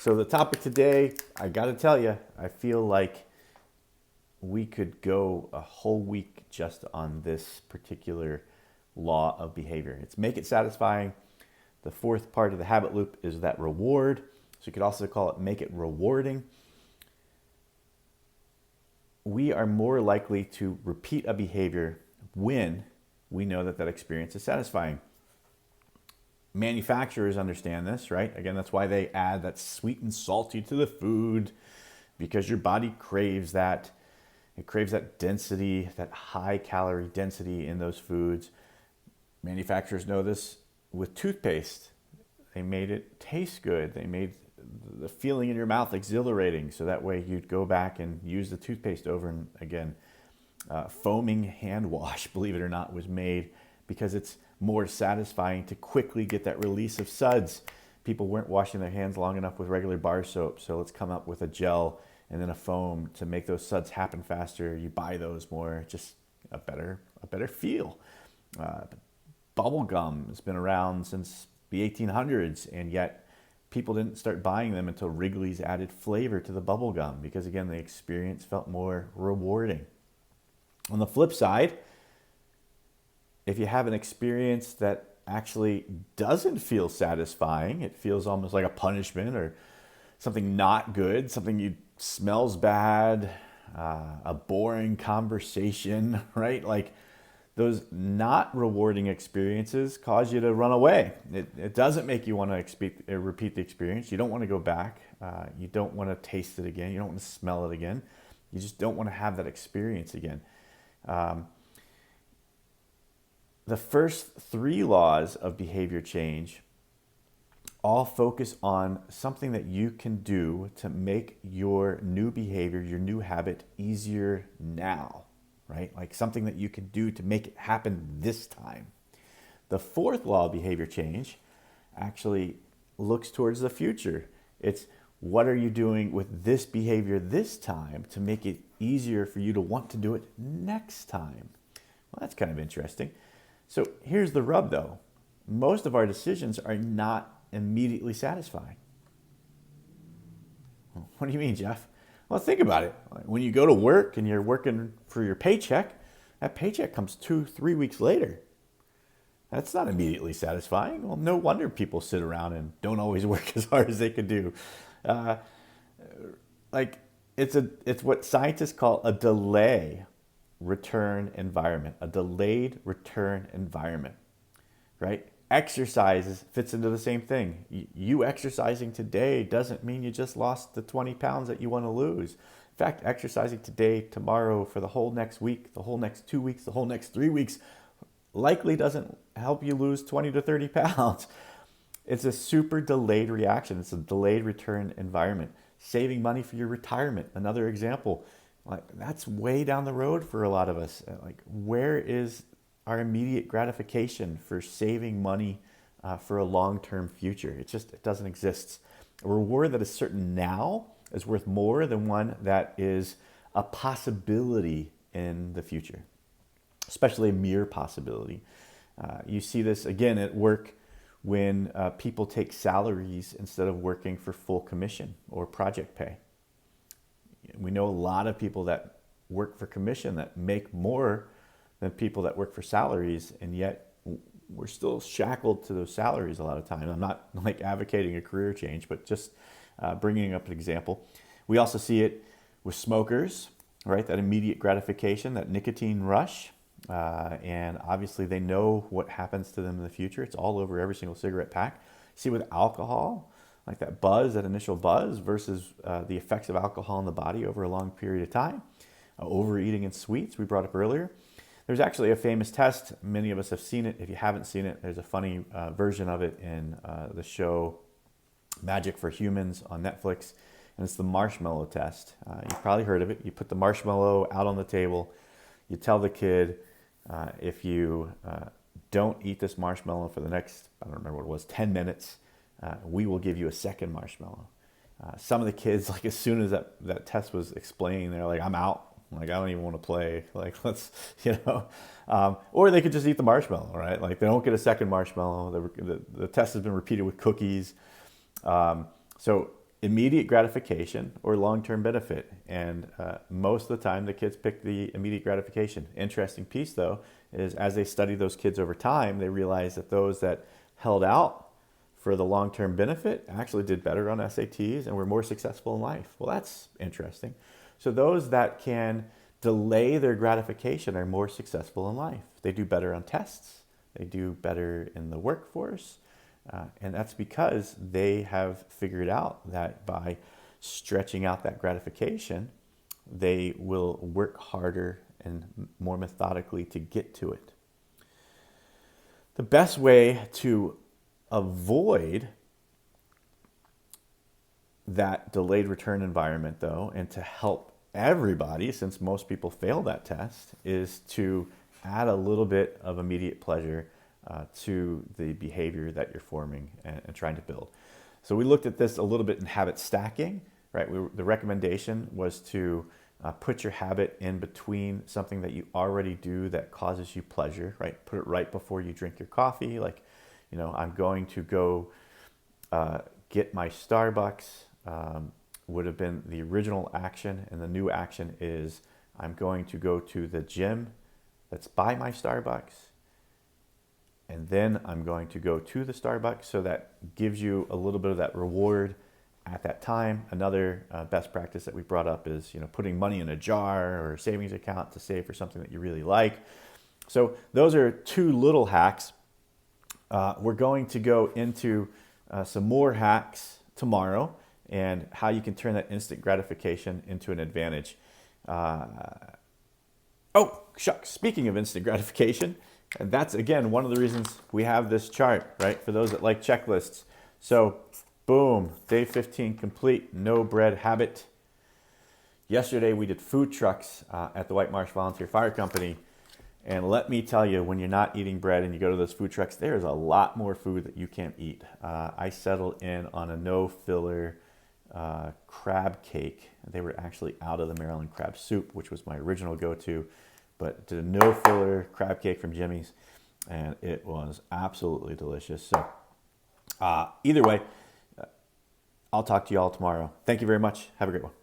So the topic today, I got to tell you, I feel like we could go a whole week just on this particular law of behavior. It's make it satisfying. The fourth part of the habit loop is that reward. So you could also call it make it rewarding. We are more likely to repeat a behavior when we know that that experience is satisfying. Manufacturers understand this, right? Again, that's why they add that sweet and salty to the food, because your body craves that. It craves that density, that high calorie density in those foods. Manufacturers know this with toothpaste. They made it taste good. They made the feeling in your mouth exhilarating, so that way you'd go back and use the toothpaste over and again. Foaming hand wash, believe it or not, was made because it's more satisfying to quickly get that release of suds. People weren't washing their hands long enough with regular bar soap, so let's come up with a gel and then a foam to make those suds happen faster. You buy those more, just a better feel. Bubble gum has been around since the 1800s, and yet people didn't start buying them until Wrigley's added flavor to the bubble gum because, again, the experience felt more rewarding. On the flip side, if you have an experience that actually doesn't feel satisfying, it feels almost like a punishment or something not good, something smells bad, a boring conversation, right? Like those not rewarding experiences cause you to run away. It doesn't make you want to repeat the experience. You don't want to go back. You don't want to taste it again. You don't want to smell it again. You just don't want to have that experience again. The first three laws of behavior change all focus on something that you can do to make your new behavior, your new habit easier now, right? Like something that you can do to make it happen this time. The fourth law of behavior change actually looks towards the future. It's what are you doing with this behavior this time to make it easier for you to want to do it next time? Well, that's kind of interesting. So here's the rub though. Most of our decisions are not immediately satisfying. What do you mean, Jeff? Well, think about it. When you go to work and you're working for your paycheck, that paycheck comes 2-3 weeks later. That's not immediately satisfying. Well, no wonder people sit around and don't always work as hard as they could do. It's what scientists call a delay return environment, a delayed return environment, right? Exercise fits into the same thing. You exercising today doesn't mean you just lost the 20 pounds that you want to lose. In fact, exercising today, tomorrow, for the whole next week, the whole next 2 weeks, the whole next 3 weeks, likely doesn't help you lose 20 to 30 pounds. It's a super delayed reaction. It's a delayed return environment. Saving money for your retirement, another example. Like that's way down the road for a lot of us. Like where is our immediate gratification for saving money for a long-term future? It doesn't exist. A reward that is certain now is worth more than one that is a possibility in the future, especially a mere possibility. You see this again at work when people take salaries instead of working for full commission or project pay. We know a lot of people that work for commission that make more than people that work for salaries, and yet we're still shackled to those salaries a lot of times. I'm not like advocating a career change, but just bringing up an example. We also see it with smokers, right? That immediate gratification, that nicotine rush, and obviously they know what happens to them in the future. It's all over every single cigarette pack. See with alcohol, like that buzz, that initial buzz versus the effects of alcohol in the body over a long period of time. Overeating and sweets, we brought up earlier. There's actually a famous test. Many of us have seen it. If you haven't seen it, there's a funny version of it in the show Magic for Humans on Netflix. And it's the marshmallow test. You've probably heard of it. You put the marshmallow out on the table. You tell the kid, if you don't eat this marshmallow for the next, I don't remember what it was, 10 minutes, we will give you a second marshmallow. Some of the kids, like as soon as that test was explained, they're like, I'm out. Like, I don't even want to play. Like, let's, or they could just eat the marshmallow, right? Like they don't get a second marshmallow. The test has been repeated with cookies. So immediate gratification or long-term benefit. And most of the time, the kids pick the immediate gratification. Interesting piece, though, is as they study those kids over time, they realize that those that held out for the long-term benefit actually did better on SATs and were more successful in life. Well, that's interesting. So those that can delay their gratification are more successful in life. They do better on tests. They do better in the workforce. And that's because they have figured out that by stretching out that gratification, they will work harder and more methodically to get to it. The best way to avoid that delayed return environment, though, and to help everybody, since most people fail that test, is to add a little bit of immediate pleasure to the behavior that you're forming and trying to build. So we looked at this a little bit in habit stacking, right? The recommendation was to put your habit in between something that you already do that causes you pleasure, right? Put it right before you drink your coffee. Like, I'm going to go get my Starbucks would have been the original action, and the new action is I'm going to go to the gym that's by my Starbucks, and then I'm going to go to the Starbucks. So that gives you a little bit of that reward at that time. Another best practice that we brought up is putting money in a jar or a savings account to save for something that you really like. So those are two little hacks. We're going to go into some more hacks tomorrow and how you can turn that instant gratification into an advantage. Oh, shucks. Speaking of instant gratification, and that's, again, one of the reasons we have this chart, right? For those that like checklists. So, boom, day 15 complete, no bread habit. Yesterday, we did food trucks at the White Marsh Volunteer Fire Company. And let me tell you, when you're not eating bread and you go to those food trucks, there's a lot more food that you can't eat. I settled in on a no-filler crab cake. They were actually out of the Maryland crab soup, which was my original go-to, but did a no-filler crab cake from Jimmy's, and it was absolutely delicious. So either way, I'll talk to you all tomorrow. Thank you very much. Have a great one.